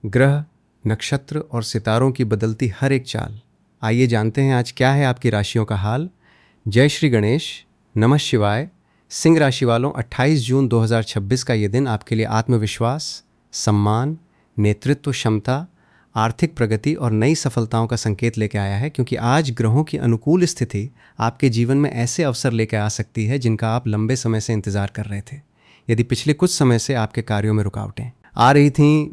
ग्रह, नक्षत्र और सितारों की बदलती हर एक चाल। आइए जानते हैं आज क्या है आपकी राशियों का हाल। जय श्री गणेश, नमः शिवाय। सिंह राशि वालों, 28 जून 2026 का ये दिन आपके लिए आत्मविश्वास, सम्मान, नेतृत्व क्षमता, आर्थिक प्रगति और नई सफलताओं का संकेत लेकर आया है, क्योंकि आज ग्रहों की अनुकूल स्थिति आपके जीवन में ऐसे अवसर लेकर आ सकती है जिनका आप लंबे समय से इंतजार कर रहे थे। यदि पिछले कुछ समय से आपके कार्यों में रुकावटें आ रही थीं,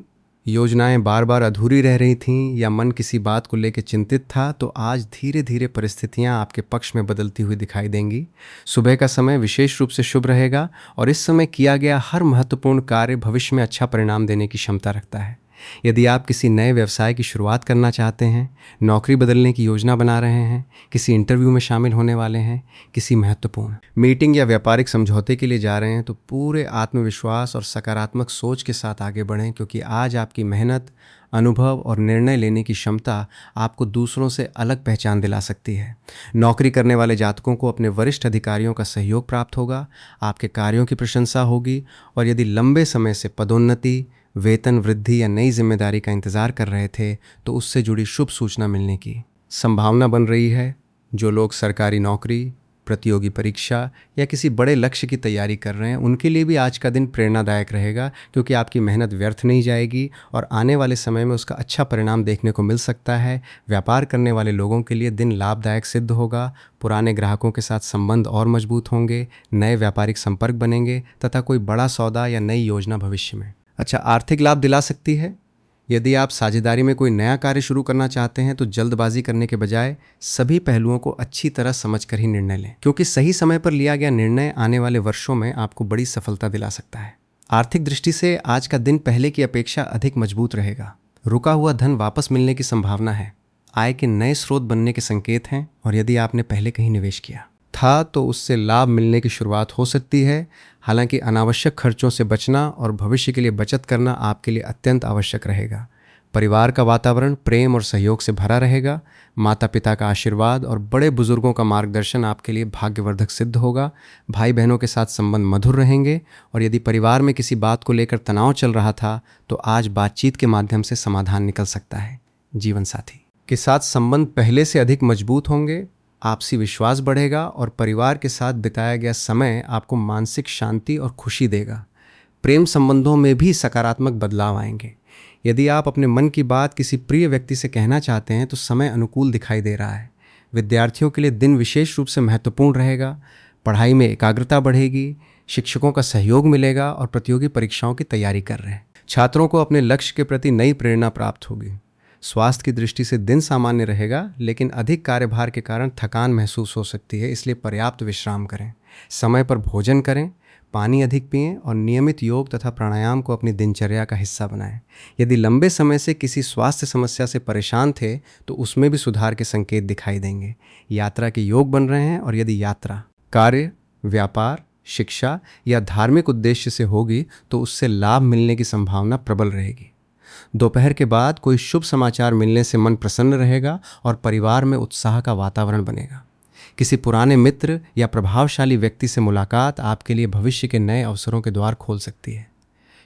योजनाएं बार बार अधूरी रह रही थीं या मन किसी बात को लेकर चिंतित था, तो आज धीरे धीरे परिस्थितियां आपके पक्ष में बदलती हुई दिखाई देंगी। सुबह का समय विशेष रूप से शुभ रहेगा और इस समय किया गया हर महत्वपूर्ण कार्य भविष्य में अच्छा परिणाम देने की क्षमता रखता है। यदि आप किसी नए व्यवसाय की शुरुआत करना चाहते हैं, नौकरी बदलने की योजना बना रहे हैं, किसी इंटरव्यू में शामिल होने वाले हैं, किसी महत्वपूर्ण मीटिंग या व्यापारिक समझौते के लिए जा रहे हैं, तो पूरे आत्मविश्वास और सकारात्मक सोच के साथ आगे बढ़ें, क्योंकि आज आपकी मेहनत, अनुभव और निर्णय लेने की क्षमता आपको दूसरों से अलग पहचान दिला सकती है। नौकरी करने वाले जातकों को अपने वरिष्ठ अधिकारियों का सहयोग प्राप्त होगा, आपके कार्यों की प्रशंसा होगी और यदि लंबे समय से पदोन्नति, वेतन वृद्धि या नई जिम्मेदारी का इंतजार कर रहे थे, तो उससे जुड़ी शुभ सूचना मिलने की संभावना बन रही है। जो लोग सरकारी नौकरी, प्रतियोगी परीक्षा या किसी बड़े लक्ष्य की तैयारी कर रहे हैं, उनके लिए भी आज का दिन प्रेरणादायक रहेगा, क्योंकि आपकी मेहनत व्यर्थ नहीं जाएगी और आने वाले समय में उसका अच्छा परिणाम देखने को मिल सकता है। व्यापार करने वाले लोगों के लिए दिन लाभदायक सिद्ध होगा। पुराने ग्राहकों के साथ संबंध और मजबूत होंगे, नए व्यापारिक संपर्क बनेंगे तथा कोई बड़ा सौदा या नई योजना भविष्य में अच्छा आर्थिक लाभ दिला सकती है। यदि आप साझेदारी में कोई नया कार्य शुरू करना चाहते हैं, तो जल्दबाजी करने के बजाय सभी पहलुओं को अच्छी तरह समझकर ही निर्णय लें, क्योंकि सही समय पर लिया गया निर्णय आने वाले वर्षों में आपको बड़ी सफलता दिला सकता है। आर्थिक दृष्टि से आज का दिन पहले की अपेक्षा अधिक मजबूत रहेगा। रुका हुआ धन वापस मिलने की संभावना है। आय के नए स्रोत बनने के संकेत हैं और यदि आपने पहले कहीं निवेश किया था तो उससे लाभ मिलने की शुरुआत हो सकती है। हालांकि अनावश्यक खर्चों से बचना और भविष्य के लिए बचत करना आपके लिए अत्यंत आवश्यक रहेगा। परिवार का वातावरण प्रेम और सहयोग से भरा रहेगा। माता पिता का आशीर्वाद और बड़े बुजुर्गों का मार्गदर्शन आपके लिए भाग्यवर्धक सिद्ध होगा। भाई बहनों के साथ संबंध मधुर रहेंगे और यदि परिवार में किसी बात को लेकर तनाव चल रहा था, तो आज बातचीत के माध्यम से समाधान निकल सकता है। जीवन साथी के साथ संबंध पहले से अधिक मजबूत होंगे। आपसी विश्वास बढ़ेगा और परिवार के साथ बिताया गया समय आपको मानसिक शांति और खुशी देगा। प्रेम संबंधों में भी सकारात्मक बदलाव आएंगे। यदि आप अपने मन की बात किसी प्रिय व्यक्ति से कहना चाहते हैं, तो समय अनुकूल दिखाई दे रहा है। विद्यार्थियों के लिए दिन विशेष रूप से महत्वपूर्ण रहेगा। पढ़ाई में एकाग्रता बढ़ेगी, शिक्षकों का सहयोग मिलेगा और प्रतियोगी परीक्षाओं की तैयारी कर रहे हैं छात्रों को अपने लक्ष्य के प्रति नई प्रेरणा प्राप्त होगी। स्वास्थ्य की दृष्टि से दिन सामान्य रहेगा, लेकिन अधिक कार्यभार के कारण थकान महसूस हो सकती है, इसलिए पर्याप्त विश्राम करें। समय पर भोजन करें, पानी अधिक पिएं और नियमित योग तथा प्राणायाम को अपनी दिनचर्या का हिस्सा बनाएं। यदि लंबे समय से किसी स्वास्थ्य समस्या से परेशान थे, तो उसमें भी सुधार के संकेत दिखाई देंगे। यात्रा के योग बन रहे हैं और यदि यात्रा कार्य, व्यापार, शिक्षा या धार्मिक उद्देश्य से होगी, तो उससे लाभ मिलने की संभावना प्रबल रहेगी। दोपहर के बाद कोई शुभ समाचार मिलने से मन प्रसन्न रहेगा और परिवार में उत्साह का वातावरण बनेगा। किसी पुराने मित्र या प्रभावशाली व्यक्ति से मुलाकात आपके लिए भविष्य के नए अवसरों के द्वार खोल सकती है।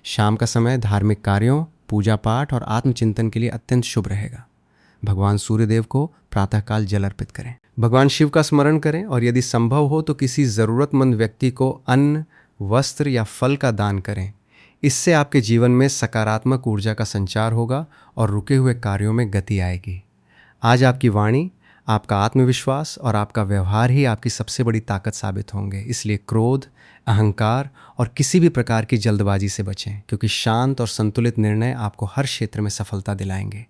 शाम का समय धार्मिक कार्यों, पूजा पाठ और आत्मचिंतन के लिए अत्यंत शुभ रहेगा। भगवान सूर्यदेव को प्रातःकाल जल अर्पित करें। भगवान शिव का स्मरण करें और यदि संभव हो तो किसी ज़रूरतमंद व्यक्ति को अन्न, वस्त्र या फल का दान करें। इससे आपके जीवन में सकारात्मक ऊर्जा का संचार होगा और रुके हुए कार्यों में गति आएगी। आज आपकी वाणी, आपका आत्मविश्वास और आपका व्यवहार ही आपकी सबसे बड़ी ताकत साबित होंगे। इसलिए क्रोध, अहंकार और किसी भी प्रकार की जल्दबाजी से बचें, क्योंकि शांत और संतुलित निर्णय आपको हर क्षेत्र में सफलता दिलाएंगे।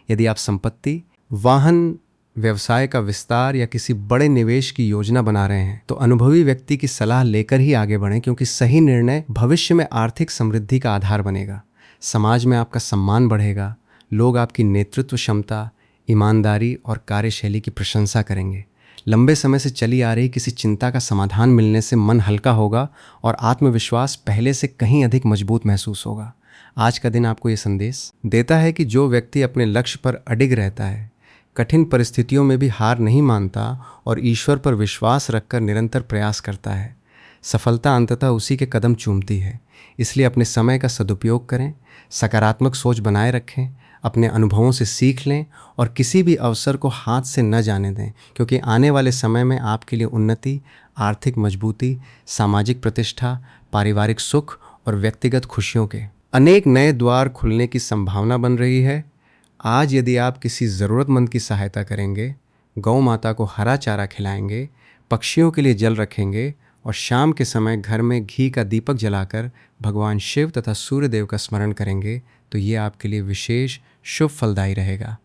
यदि आप संपत्ति, वाहन, व्यवसाय का विस्तार या किसी बड़े निवेश की योजना बना रहे हैं, तो अनुभवी व्यक्ति की सलाह लेकर ही आगे बढ़ें, क्योंकि सही निर्णय भविष्य में आर्थिक समृद्धि का आधार बनेगा। समाज में आपका सम्मान बढ़ेगा। लोग आपकी नेतृत्व क्षमता, ईमानदारी और कार्यशैली की प्रशंसा करेंगे। लंबे समय से चली आ रही किसी चिंता का समाधान मिलने से मन हल्का होगा और आत्मविश्वास पहले से कहीं अधिक मजबूत महसूस होगा। आज का दिन आपको ये संदेश देता है कि जो व्यक्ति अपने लक्ष्य पर अडिग रहता है, कठिन परिस्थितियों में भी हार नहीं मानता और ईश्वर पर विश्वास रखकर निरंतर प्रयास करता है, सफलता अंततः उसी के कदम चूमती है। इसलिए अपने समय का सदुपयोग करें, सकारात्मक सोच बनाए रखें, अपने अनुभवों से सीख लें और किसी भी अवसर को हाथ से न जाने दें, क्योंकि आने वाले समय में आपके लिए उन्नति, आर्थिक मजबूती, सामाजिक प्रतिष्ठा, पारिवारिक सुख और व्यक्तिगत खुशियों के अनेक नए द्वार खुलने की संभावना बन रही है। आज यदि आप किसी ज़रूरतमंद की सहायता करेंगे, गौ माता को हरा चारा खिलाएंगे, पक्षियों के लिए जल रखेंगे और शाम के समय घर में घी का दीपक जलाकर भगवान शिव तथा सूर्य देव का स्मरण करेंगे, तो ये आपके लिए विशेष शुभ फलदायी रहेगा।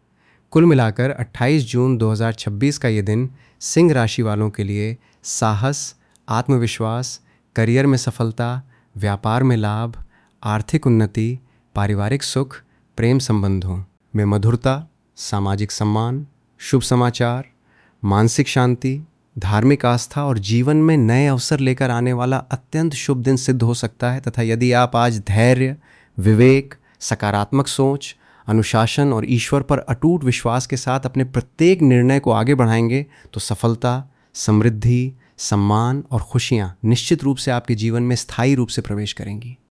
कुल मिलाकर 28 जून 2026 का ये दिन सिंह राशि वालों के लिए साहस, आत्मविश्वास, करियर में सफलता, व्यापार में लाभ, आर्थिक उन्नति, पारिवारिक सुख, प्रेम संबंधों में मधुरता, सामाजिक सम्मान, शुभ समाचार, मानसिक शांति, धार्मिक आस्था और जीवन में नए अवसर लेकर आने वाला अत्यंत शुभ दिन सिद्ध हो सकता है। तथा यदि आप आज धैर्य, विवेक, सकारात्मक सोच, अनुशासन और ईश्वर पर अटूट विश्वास के साथ अपने प्रत्येक निर्णय को आगे बढ़ाएंगे, तो सफलता, समृद्धि, सम्मान और खुशियाँ निश्चित रूप से आपके जीवन में स्थायी रूप से प्रवेश करेंगी।